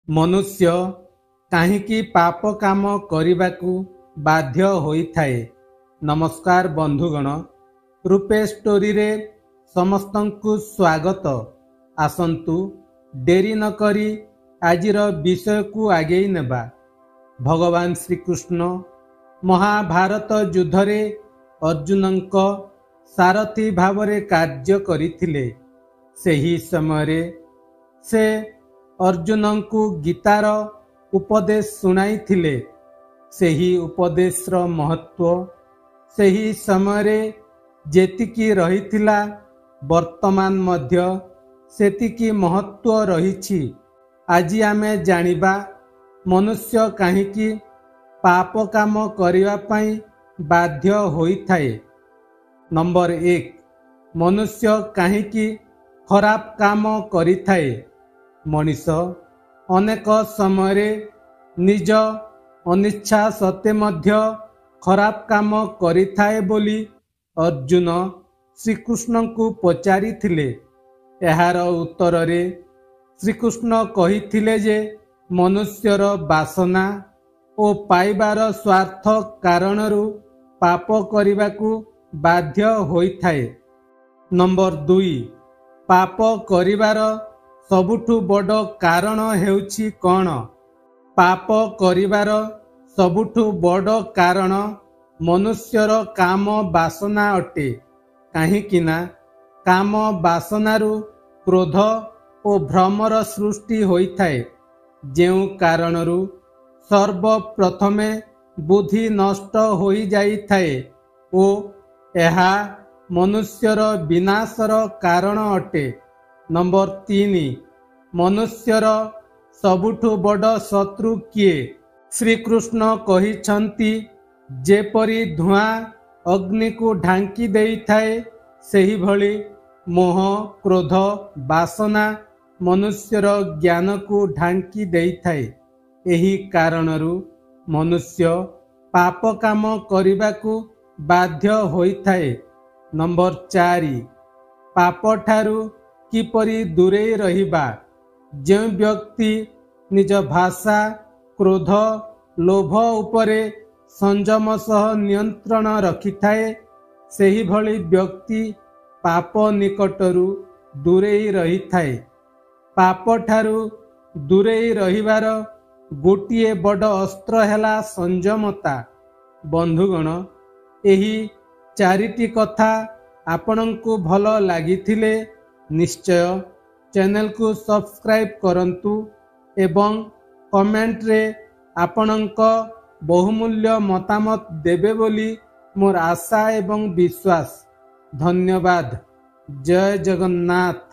मनुष्य काहींकी पाप काम करिबाकू बाध्य होइथाए। नमस्कार बंधुगण, रूपे स्टोरी रे समस्तंकु स्वागत। आसंतु डेरी न करी आजिर विषय को आगेई नेबा। भगवान श्रीकृष्ण महाभारत युद्ध रे अर्जुनंक सारथी भावरे कार्य करिथिले। सेही समय से अर्जुनंकु गीतार उपदेश सुनाइथिले। सेही उपदेशर महत्व सेही समय जेतिकी रहिथिला वर्तमान मध्य सेतिकी महत्व रहिछि। आजि आमे जानिबा मनुष्य काहींकी पाप काम करिवा पई बाध्य होइथाए। नंबर 1, मनुष्य काहींकी खराब काम करिथाए। मनीष अनेक समय निज अनिच्छा सत्वे मध्य खराब काम करिथाए बोली अर्जुन श्रीकृष्ण को पचारिथिले। एहार उत्तर रे श्रीकृष्ण कहिथिले जे मनुष्यर वासना ओ पाइबार स्वार्थ कारणरू पाप करिबाकू बाध्य होइथाए। नंबर 2, पाप करिबार सबुठु बड़ कारण हेउछि कौन? पाप करिबार सबुठु बड़ कारण मनुष्यर काम वासना अटे। काहींकिना काम वासनारू क्रोध ओ भ्रमर सृष्टि होइथाए, जेउ कारणरू सर्वप्रथमे बुद्धि नष्ट होई जाइथाए ओ एहा मनुष्यर विनाशर कारण अटे। नंबर 3, मनुष्यर सबुठु बड़ शत्रु किए? श्रीकृष्ण कहिछंती जेपरी धुआं अग्नि को ढांकी देइथाए सेही भली मोह क्रोध वासना मनुष्यर ज्ञान को ढांकी देइथाए। एही कारणरू मनुष्य पाप काम करिबाकू बाध्य होइथाए। नंबर 4, पाप ठारू किपरि दूरे रहिबा? जो व्यक्ति निज भाषा क्रोध लोभ उपरे संयम सह नियंत्रण रखिथाए सेही भली व्यक्ति पाप निकटरू दूरे रहिथाए। पाप ठारू दूरे रहिबार गोटिए बड़ अस्त्र हैला संयमता। बंधुगण, एही चारिटी कथा आपनंकु भल लागिथिले निश्चय चैनल को सब्सक्राइब करंतु एवं कमेंट रे आपनंक बहुमूल्य मतामत देबे बोली मोर आशा एवं विश्वास। धन्यवाद। जय जगन्नाथ।